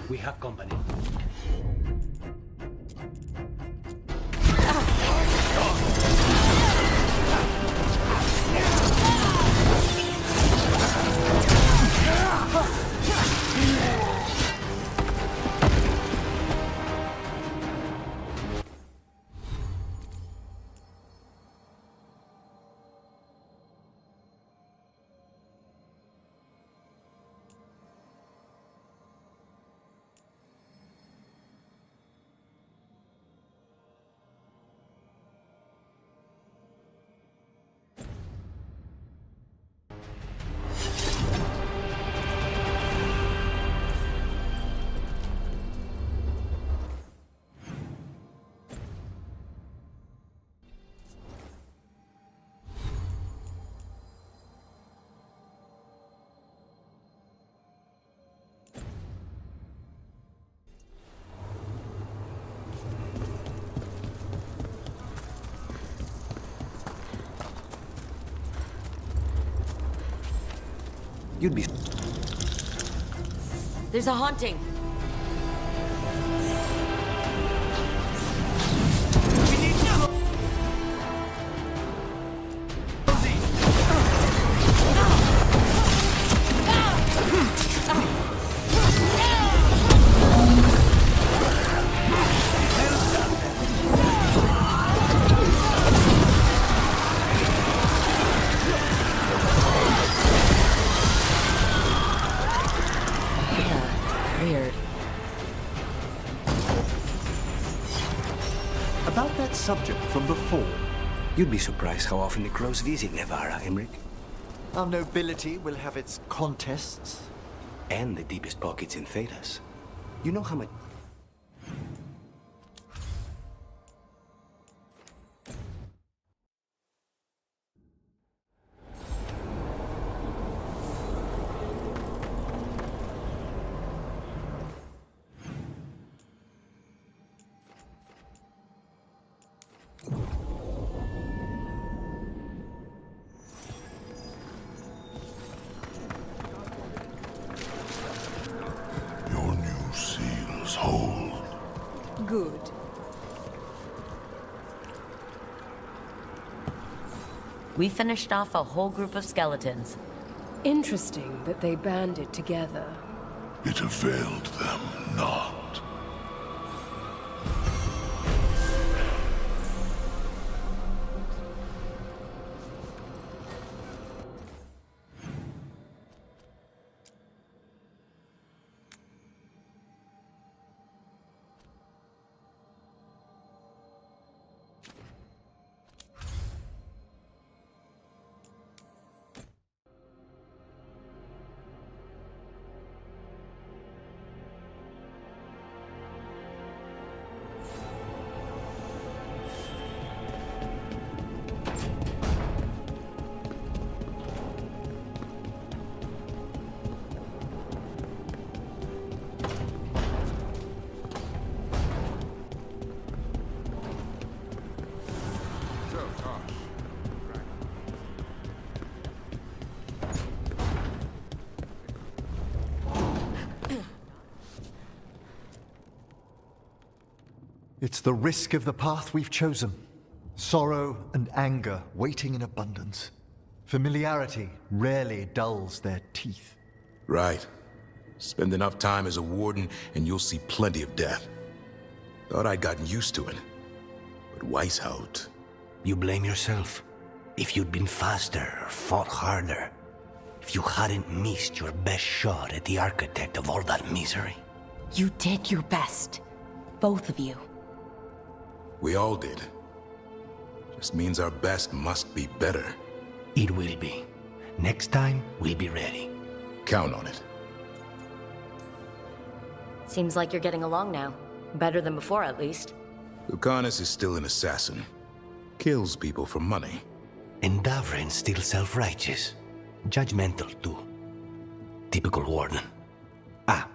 We have company. You'd be... There's a haunting. Weird. About that subject from before. You'd be surprised how often the crows visit Nevarra, Emmerich. Our nobility will have its contests. And the deepest pockets in Thedas. You know how much... Your new seals hold. Good. We finished off a whole group of skeletons. Interesting that they banded together. It availed them not. It's the risk of the path we've chosen. Sorrow and anger waiting in abundance. Familiarity rarely dulls their teeth. Right. Spend enough time as a warden and you'll see plenty of death. Thought I'd gotten used to it. But Weishaupt... You blame yourself. If you'd been faster or fought harder. If you hadn't missed your best shot at the architect of all that misery. You did your best. Both of you. We all did. Just means our best must be better. It will be. Next time, we'll be ready. Count on it. Seems like you're getting along now. Better than before, at least. Lucanus is still an assassin. Kills people for money. And Davrin's still self-righteous. Judgmental, too. Typical warden. Ah,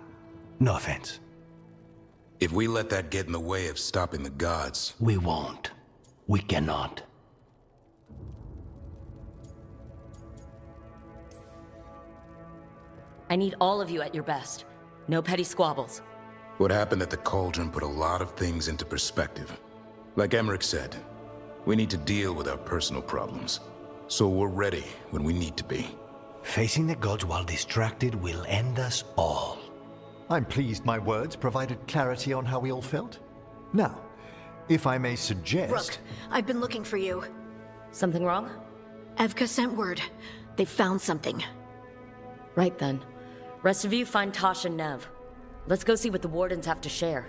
no offense. If we let that get in the way of stopping the gods... We won't. We cannot. I need all of you at your best. No petty squabbles. What happened at the Cauldron put a lot of things into perspective. Like Emmerich said, we need to deal with our personal problems. So we're ready when we need to be. Facing the gods while distracted will end us all. I'm pleased my words provided clarity on how we all felt. Now, if I may suggest... Rook, I've been looking for you. Something wrong? Evka sent word. They found something. Right then. Rest of you find Tosh and Nev. Let's go see what the Wardens have to share.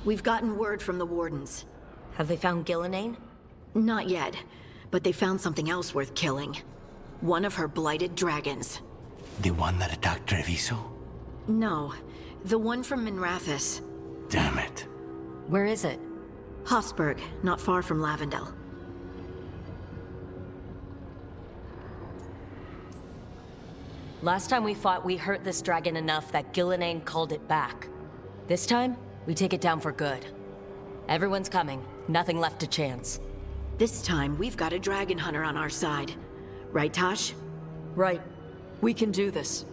We've gotten word from the Wardens. Have they found Gillenane? Not yet, but they found something else worth killing. One of her blighted dragons. The one that attacked Treviso? No, the one from Minrathous. Damn it. Where is it? Hossberg, not far from Lavendel. Last time we fought, we hurt this dragon enough that Gillenane called it back. This time, we take it down for good. Everyone's coming. Nothing left to chance. This time, we've got a dragon hunter on our side. Right, Tosh? Right. We can do this.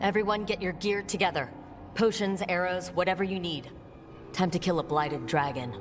Everyone get your gear together. Potions, arrows, whatever you need. Time to kill a blighted dragon.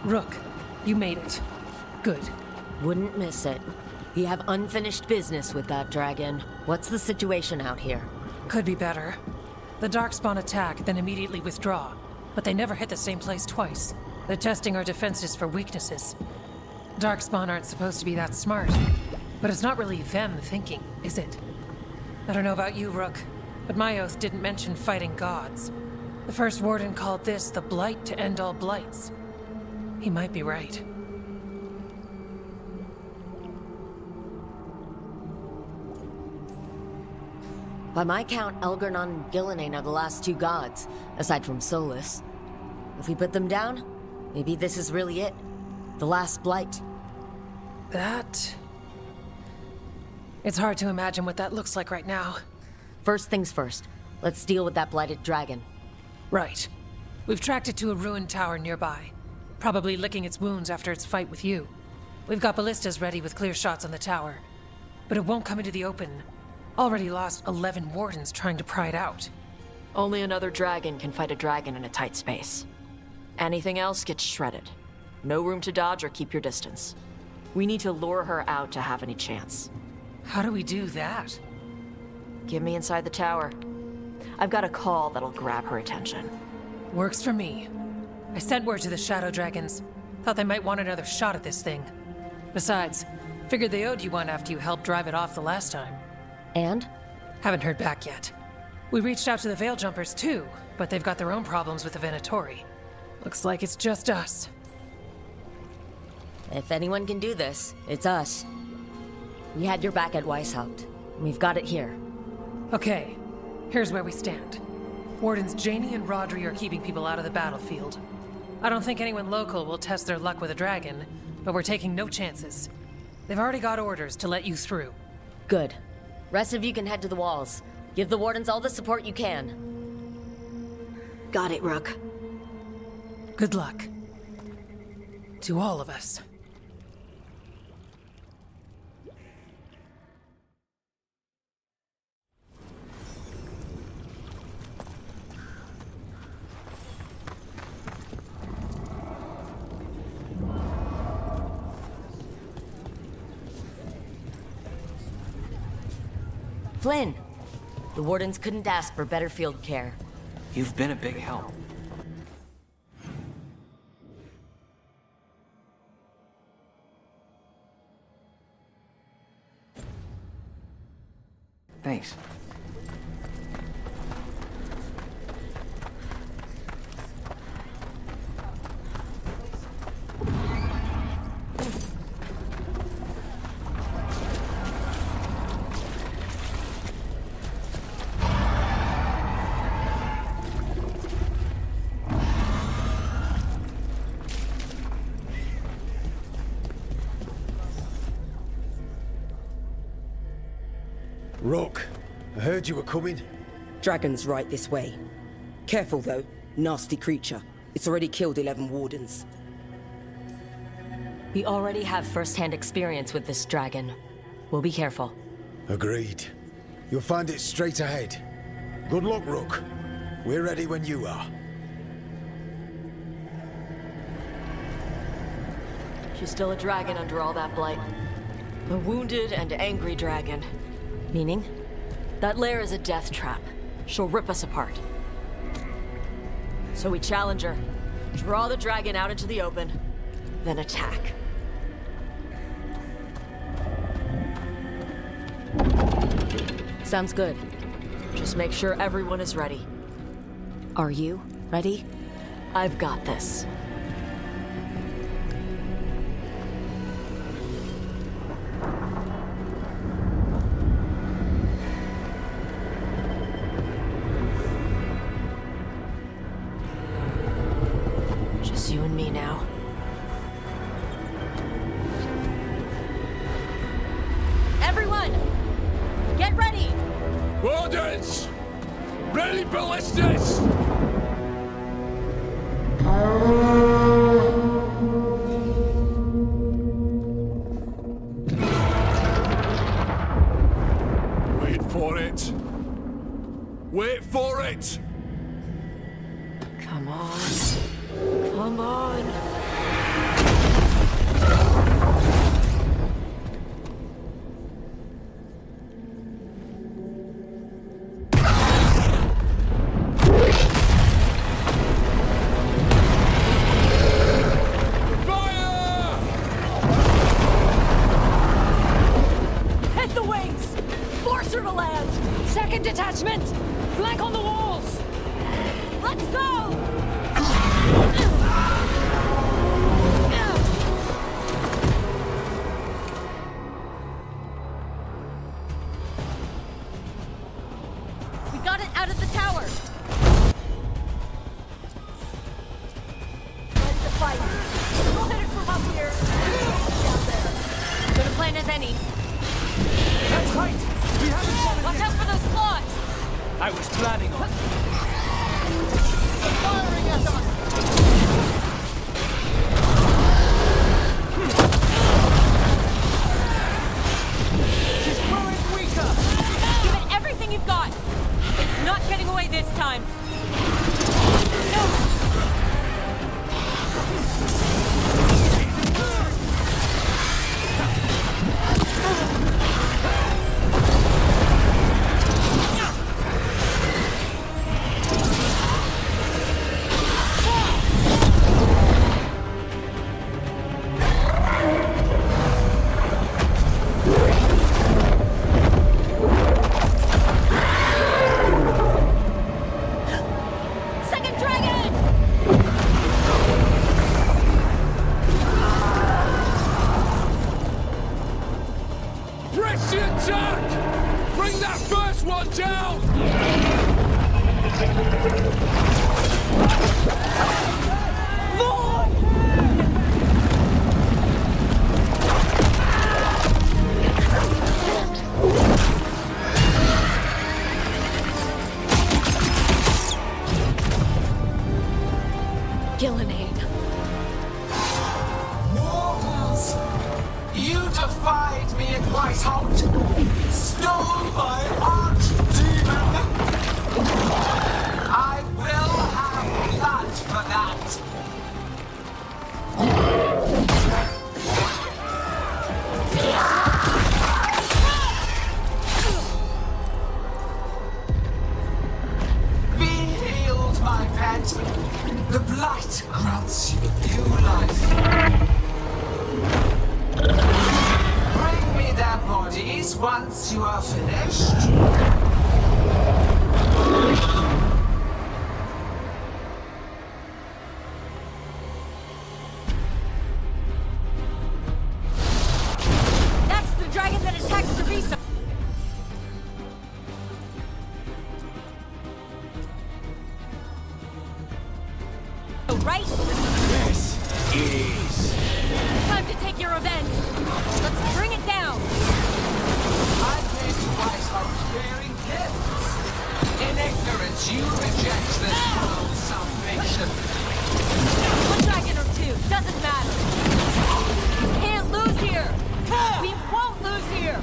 Rook, you made it. Good. Wouldn't miss it. We have unfinished business with that dragon. What's the situation out here? Could be better. The Darkspawn attack, then immediately withdraw. But they never hit the same place twice. They're testing our defenses for weaknesses. Darkspawn aren't supposed to be that smart. But it's not really them thinking, is it? I don't know about you, Rook, but my oath didn't mention fighting gods. The first warden called this the blight to end all blights. He might be right. By my count, Elgar'nan and Gillenane are the last two gods, aside from Solus. If we put them down, maybe this is really it. The last blight. That... It's hard to imagine what that looks like right now. First things first. Let's deal with that blighted dragon. Right. We've tracked it to a ruined tower nearby. Probably licking its wounds after its fight with you. We've got ballistas ready with clear shots on the tower. But it won't come into the open. Already lost 11 wardens trying to pry it out. Only another dragon can fight a dragon in a tight space. Anything else gets shredded. No room to dodge or keep your distance. We need to lure her out to have any chance. How do we do that? Get me inside the tower. I've got a call that'll grab her attention. Works for me. I sent word to the Shadow Dragons. Thought they might want another shot at this thing. Besides, figured they owed you one after you helped drive it off the last time. And? Haven't heard back yet. We reached out to the Veil Jumpers too, but they've got their own problems with the Venatori. Looks like it's just us. If anyone can do this, it's us. We had your back at Weishaupt. We've got it here. Okay, here's where we stand. Wardens Janie and Rodri are keeping people out of the battlefield. I don't think anyone local will test their luck with a dragon, but we're taking no chances. They've already got orders to let you through. Good. Rest of you can head to the walls. Give the wardens all the support you can. Got it, Rook. Good luck. To all of us. Flynn! The wardens couldn't ask for better field care. You've been a big help. Thanks. Rook, I heard you were coming. Dragon's right this way. Careful though, nasty creature. It's already killed 11 wardens. We already have first-hand experience with this dragon. We'll be careful. Agreed. You'll find it straight ahead. Good luck, Rook. We're ready when you are. She's still a dragon under all that blight. A wounded and angry dragon. Meaning? That lair is a death trap. She'll rip us apart. So we challenge her, draw the dragon out into the open, then attack. Sounds good. Just make sure everyone is ready. Are you ready? I've got this. Just you and me now. Everyone! Get ready! Wardens! Ready ballistas! Wait for it! Wait for it! Come on. Come on. movement! Flank on the walls! Let's go! We got it out of the tower! Ready to fight. We'll hit it from up here. Down there. Good a plan as any. That's right! We haven't fallen Watch yet. out for those claws! I was planning on. Firing at us! She's growing weaker! Give it everything you've got! It's not getting away this time! No! Second dragon! Press the attack! Bring that first one down! Gillenane. Mortals! You defied me at Whitehout! Stole my archdemon! I will have blood for that! Be healed, my pet! The blight grants you new life. Bring me their bodies once you are finished. That's the dragon that attacked Cervisa! Right? Yes, it is. Time to take your revenge! Let's bring it down! I came to Whitehouse bearing gifts. In ignorance, you reject this world's salvation. One dragon or two, doesn't matter! We can't lose here! We won't lose here!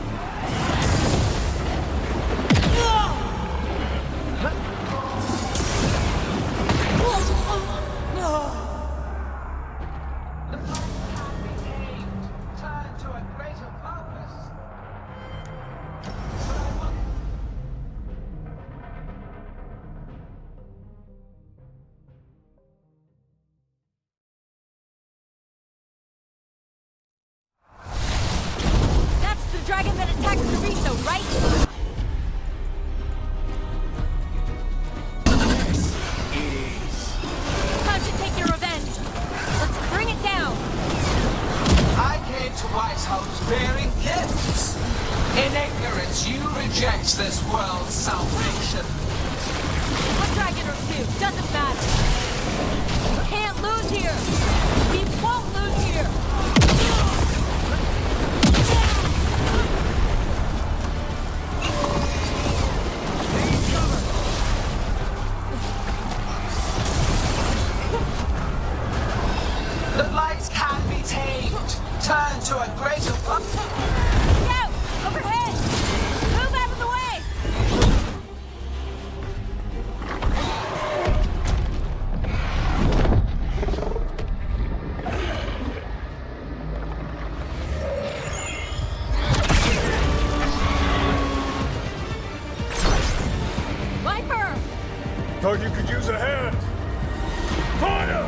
Turn to a greater purpose. That's the dragon that attacked Cervisa, right? Yes, it is. Time to take your revenge! Let's bring it down! I came to Whitehouse bearing gifts. In ignorance, you reject this world's salvation. One dragon or two, doesn't matter! We can't lose here! We won't lose here! The light can be tamed. Turn to a greater purpose. Look out! Overhead! Move out of the way! Viper! Thought you could use a hand! Fire!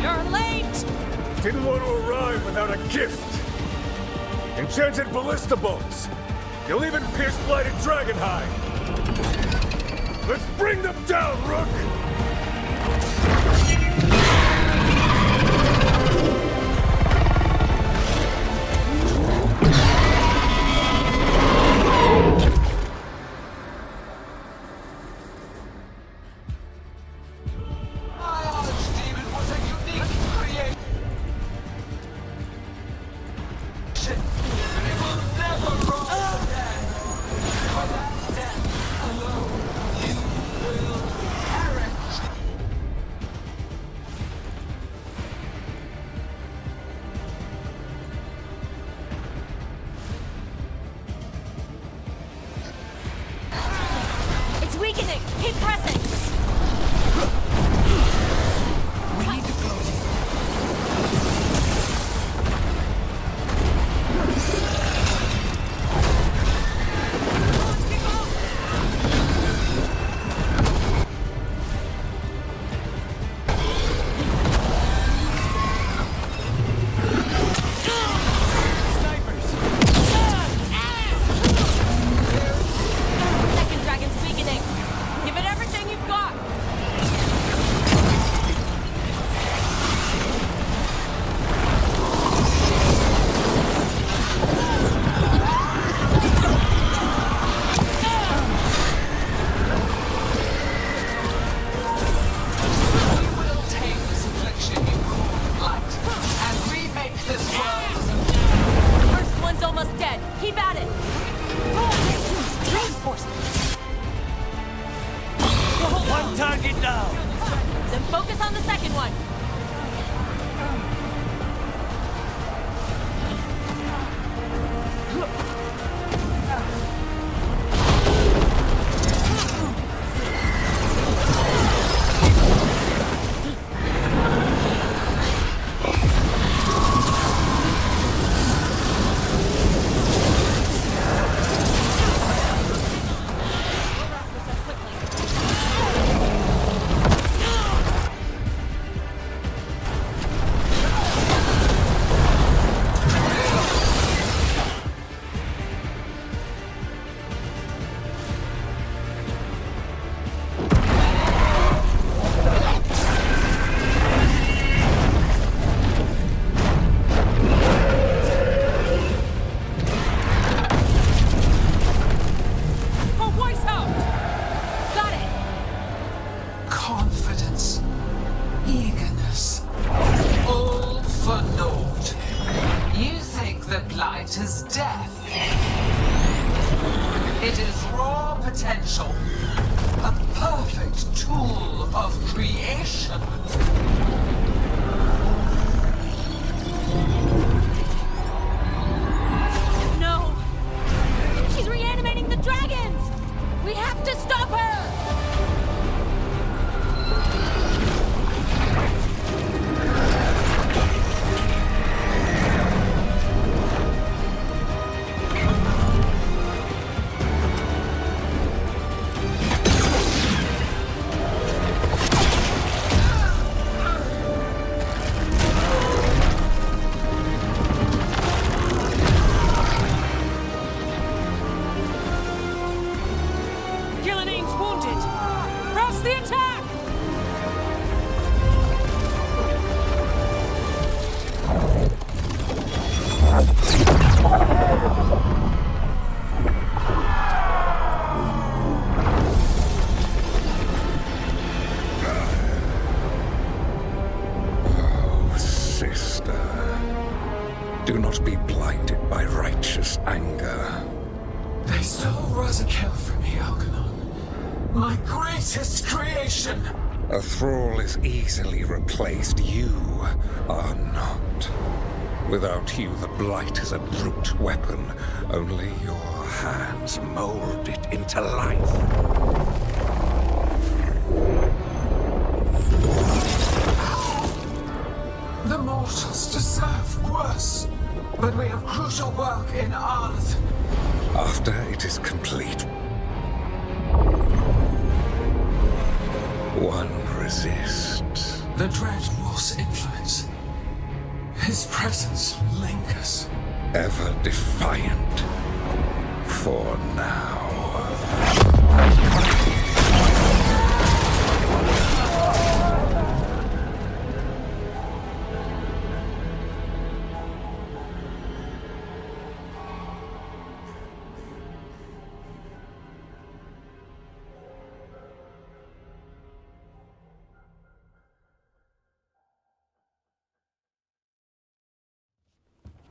You're late! Didn't want to arrive without a gift. Enchanted ballista bolts. You'll even pierce blighted dragonhide. Let's bring them down, Rook! Keep pressing! We need to close it. Second dragon's weakening. Give it everything you've got. We will take this affliction you call blight and remake this world. First one's almost dead. Keep at it. Reinforcements. One target down. Then focus on the second one. Confidence, eagerness, all for naught. You think the blight is death. It is raw potential, a perfect tool of creation. No! She's reanimating the dragons! We have to stop her! Gillening's wounded! Press the attack! Oh, sister. Do not be blinded by righteous anger. They stole Razakel from me, Algernon. My greatest creation. A thrall is easily replaced. You are not. Without you, the blight is a brute weapon. Only your hands mold it into life. The mortals deserve worse. But we have crucial work in Arth. After it is complete, one resists. The Dread Wolf's influence. His presence lingers. Ever defiant. For now.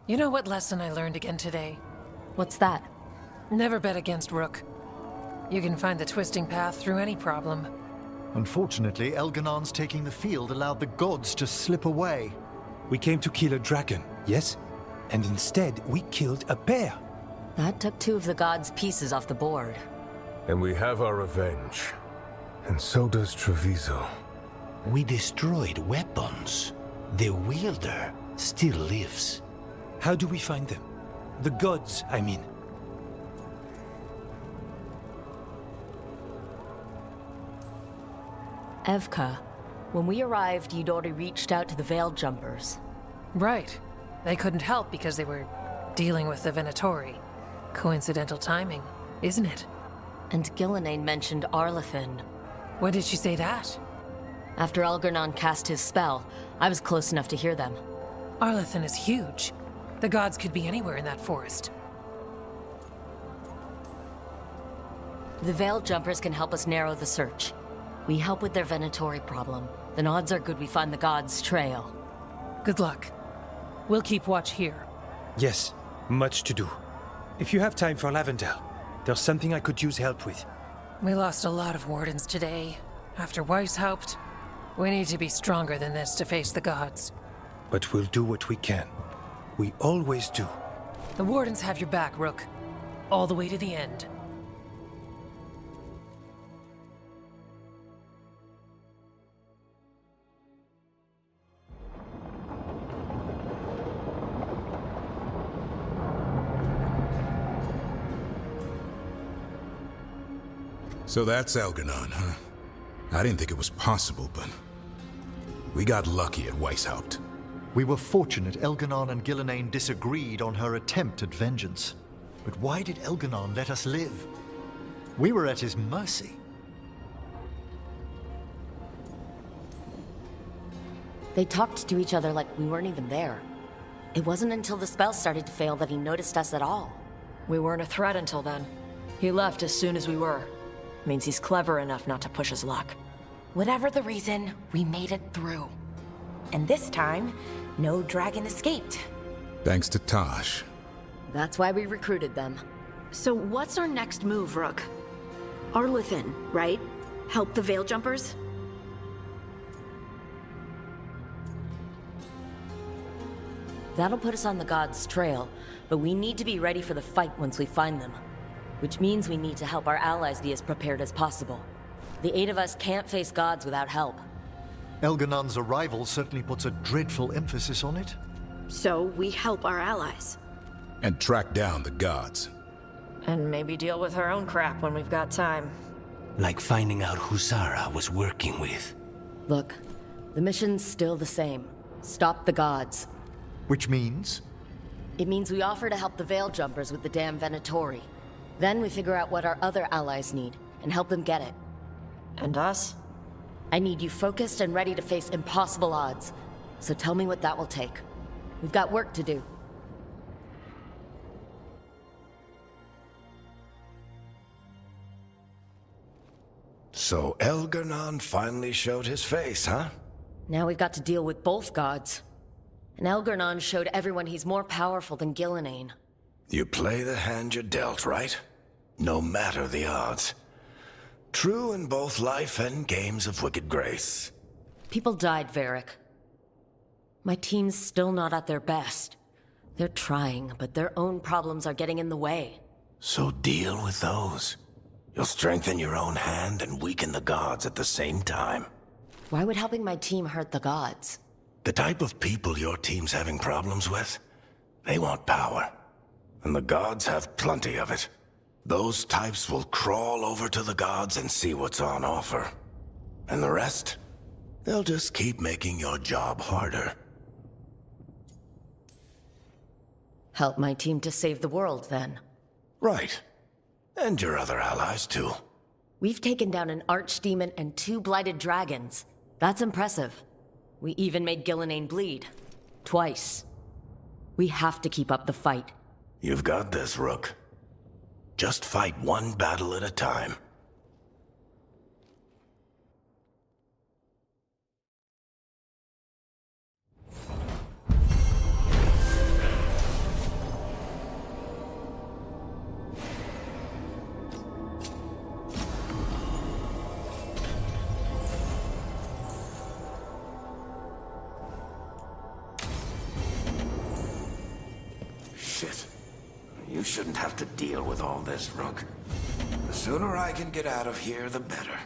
You know what lesson I learned again today? What's that? Never bet against Rook. You can find the twisting path through any problem. Unfortunately, Elganon's taking the field allowed the gods to slip away. We came to kill a dragon, yes? And instead, we killed a bear. That took 2 of the gods' pieces off the board. And we have our revenge. And so does Treviso. We destroyed weapons. The wielder still lives. How do we find them? The gods, I mean. Evka, when we arrived, you'd already reached out to the Veil Jumpers. Right. They couldn't help because they were dealing with the Venatori. Coincidental timing, isn't it? And Gillenane mentioned Arlathan. When did she say that? After Elgarnon cast his spell, I was close enough to hear them. Arlathan is huge. The gods could be anywhere in that forest. The Veil Jumpers can help us narrow the search. We help with their Venatori problem, then odds are good we find the gods' trail. Good luck. We'll keep watch here. Yes, much to do. If you have time for Lavendel, there's something I could use help with. We lost a lot of wardens today. After Weishaupt, we need to be stronger than this to face the gods. But we'll do what we can. We always do. The wardens have your back, Rook. All the way to the end. So that's Elganon, huh? I didn't think it was possible, but... we got lucky at Weishaupt. We were fortunate Elganon and Gillenane disagreed on her attempt at vengeance. But why did Elganon let us live? We were at his mercy. They talked to each other like we weren't even there. It wasn't until the spell started to fail that he noticed us at all. We weren't a threat until then. He left as soon as we were. Means he's clever enough not to push his luck. Whatever the reason, we made it through. And this time, no dragon escaped. Thanks to Tosh. That's why we recruited them. So what's our next move, Rook? Arlathan, right? Help the Veil Jumpers? That'll put us on the gods' trail, but we need to be ready for the fight once we find them. Which means we need to help our allies be as prepared as possible. The 8 of us can't face gods without help. Elganon's arrival certainly puts a dreadful emphasis on it. So we help our allies. And track down the gods. And maybe deal with our own crap when we've got time. Like finding out who Zara was working with. Look, the mission's still the same. Stop the gods. Which means? It means we offer to help the Veil Jumpers with the damn Venatori. Then we figure out what our other allies need, and help them get it. And us? I need you focused and ready to face impossible odds. So tell me what that will take. We've got work to do. So Elgarnon finally showed his face, huh? Now we've got to deal with both gods. And Elgarnon showed everyone he's more powerful than Gillenane. You play the hand you're dealt, right? No matter the odds. True in both life and games of wicked grace. People died, Varric. My team's still not at their best. They're trying, but their own problems are getting in the way. So deal with those. You'll strengthen your own hand and weaken the gods at the same time. Why would helping my team hurt the gods? The type of people your team's having problems with, they want power. And the gods have plenty of it. Those types will crawl over to the gods and see what's on offer. And the rest? They'll just keep making your job harder. Help my team to save the world, then. Right. And your other allies, too. We've taken down an archdemon and 2 blighted dragons. That's impressive. We even made Gillenane bleed. Twice. We have to keep up the fight. You've got this, Rook. Just fight one battle at a time. Shit. You shouldn't have to deal with all this, Rook. The sooner I can get out of here, the better.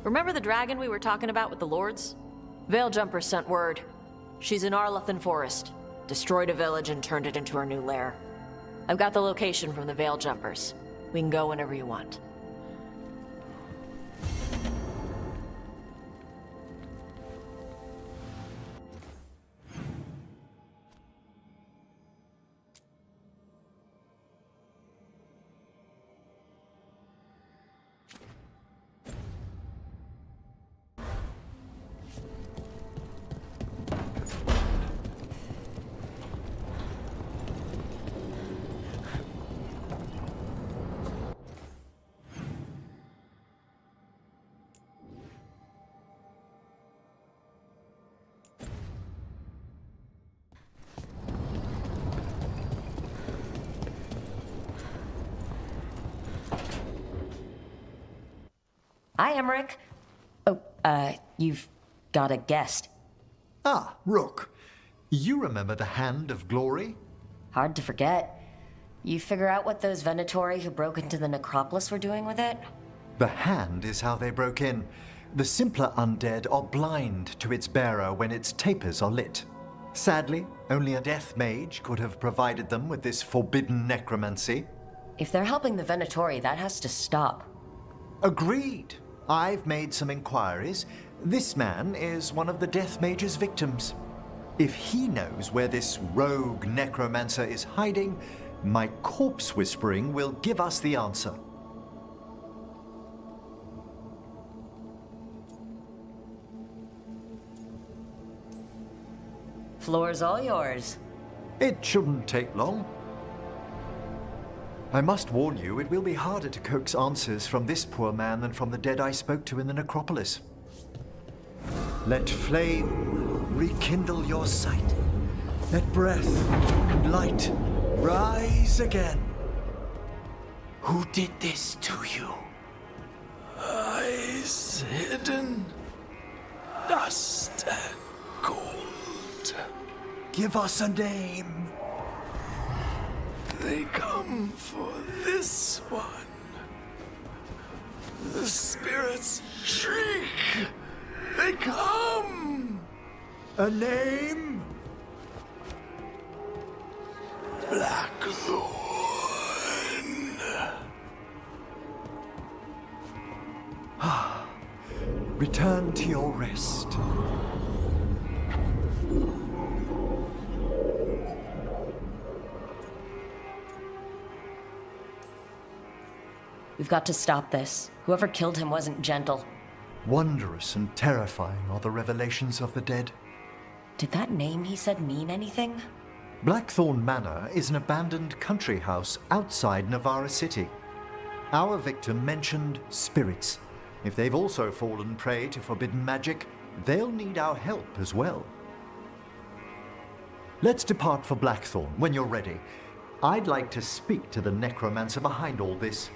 Remember the dragon we were talking about with the lords? Veiljumpers sent word. She's in Arlothan Forest. Destroyed a village and turned it into her new lair. I've got the location from the Veiljumpers. We can go whenever you want. Hi, Emmerich. Oh, you've got a guest. Ah, Rook. You remember the Hand of Glory? Hard to forget. You figure out what those Venatori who broke into the necropolis were doing with it? The Hand is how they broke in. The simpler undead are blind to its bearer when its tapers are lit. Sadly, only a death mage could have provided them with this forbidden necromancy. If they're helping the Venatori, that has to stop. Agreed. I've made some inquiries. This man is one of the Death Mage's victims. If he knows where this rogue necromancer is hiding, my corpse whispering will give us the answer. Floor's all yours. It shouldn't take long. I must warn you, it will be harder to coax answers from this poor man than from the dead I spoke to in the necropolis. Let flame rekindle your sight. Let breath and light rise again. Who did this to you? Eyes hidden, dust and gold. Give us a name. They come for this one. The spirits shriek. They come. A name? Blackthorn. Return to your rest. We've got to stop this. Whoever killed him wasn't gentle. Wondrous and terrifying are the revelations of the dead. Did that name he said mean anything? Blackthorn Manor is an abandoned country house outside Navarra City. Our victim mentioned spirits. If they've also fallen prey to forbidden magic, they'll need our help as well. Let's depart for Blackthorn when you're ready. I'd like to speak to the necromancer behind all this.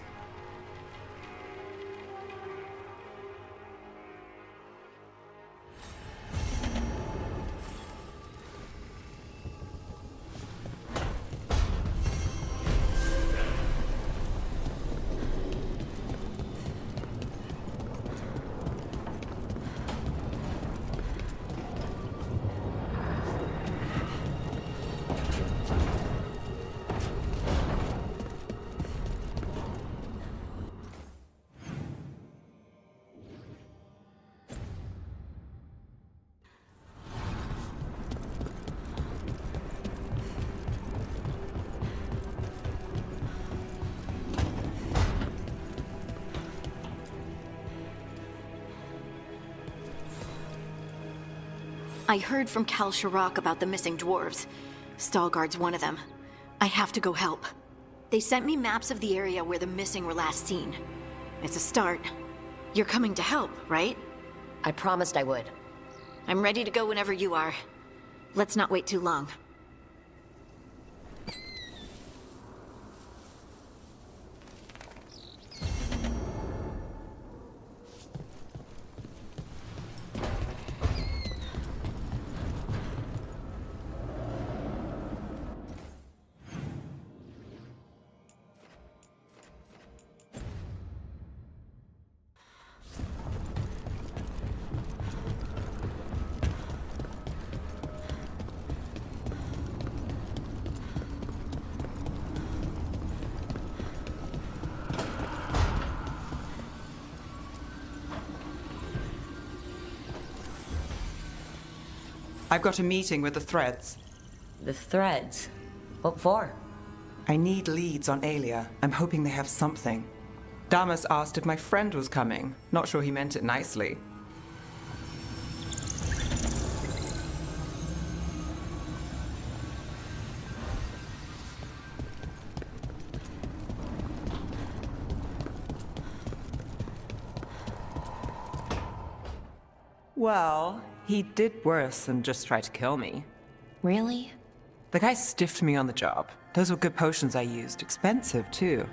I heard from Kal Shirak about the missing dwarves. Stalguard's one of them. I have to go help. They sent me maps of the area where the missing were last seen. It's a start. You're coming to help, right? I promised I would. I'm ready to go whenever you are. Let's not wait too long. I've got a meeting with the Threads. The Threads? What for? I need leads on Aelia. I'm hoping they have something. Damas asked if my friend was coming. Not sure he meant it nicely. Well, he did worse than just try to kill me. Really? The guy stiffed me on the job. Those were good potions I used. Expensive, too.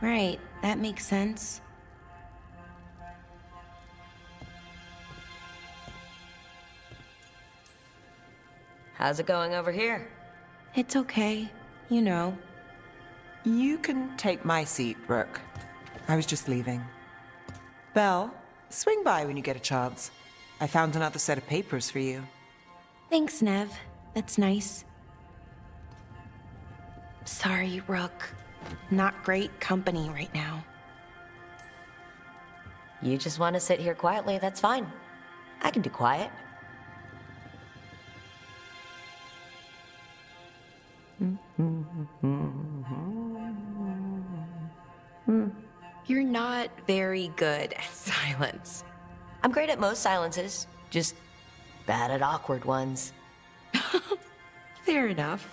Right, that makes sense. How's it going over here? It's okay. You know. You can take my seat, Rook. I was just leaving. Belle, swing by when you get a chance. I found another set of papers for you. Thanks, Nev. That's nice. Sorry, Rook. Not great company right now. You just want to sit here quietly, that's fine. I can do quiet. You're not very good at silence. I'm great at most silences, just bad at awkward ones. Fair enough.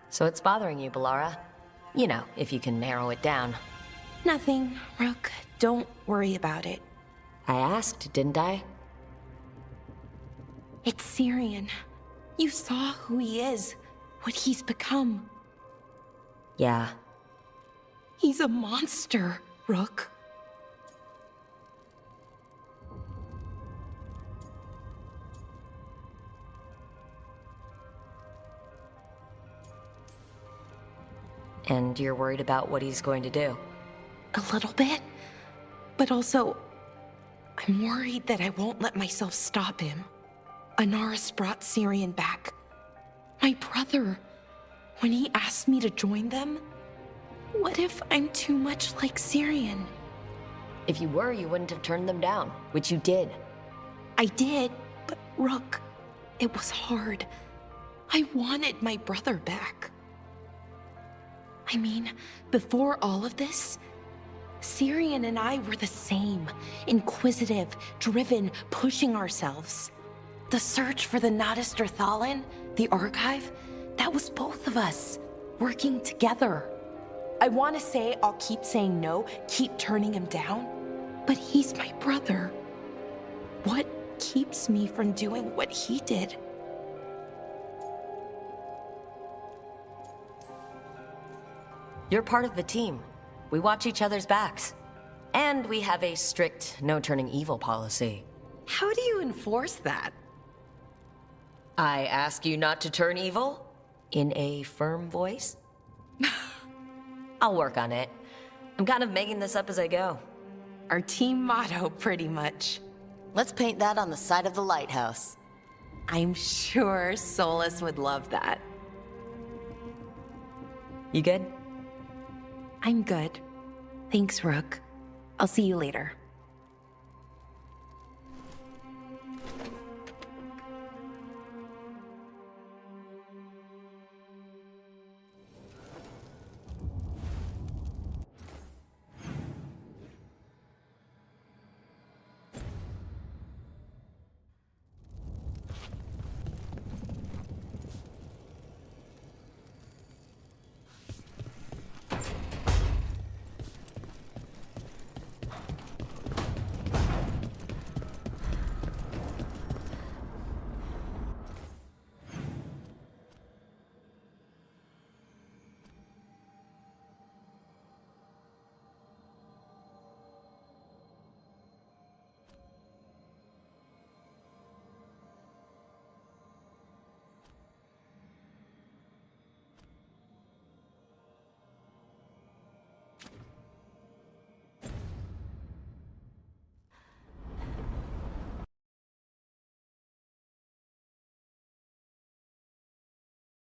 So it's bothering you, Bellara? You know, if you can narrow it down. Nothing, Rook. Don't worry about it. I asked, didn't I? It's Syrian. You saw who he is, what he's become. Yeah. He's a monster, Rook. And you're worried about what he's going to do? A little bit. But also, I'm worried that I won't let myself stop him. Anaris brought Syrian back. My brother. When he asked me to join them, what if I'm too much like Syrian? If you were, you wouldn't have turned them down, which you did. I did, but Rook, it was hard. I wanted my brother back. I mean, before all of this, Syrian and I were the same. Inquisitive, driven, pushing ourselves. The search for the Natus Drathalin, the archive, that was both of us, working together. I want to say I'll keep saying no, keep turning him down, but he's my brother. What keeps me from doing what he did? You're part of the team. We watch each other's backs. And we have a strict no turning evil policy. How do you enforce that? I ask you not to turn evil? In a firm voice? I'll work on it. I'm kind of making this up as I go. Our team motto, pretty much. Let's paint that on the side of the lighthouse. I'm sure Solus would love that. You good? I'm good. Thanks, Rook. I'll see you later.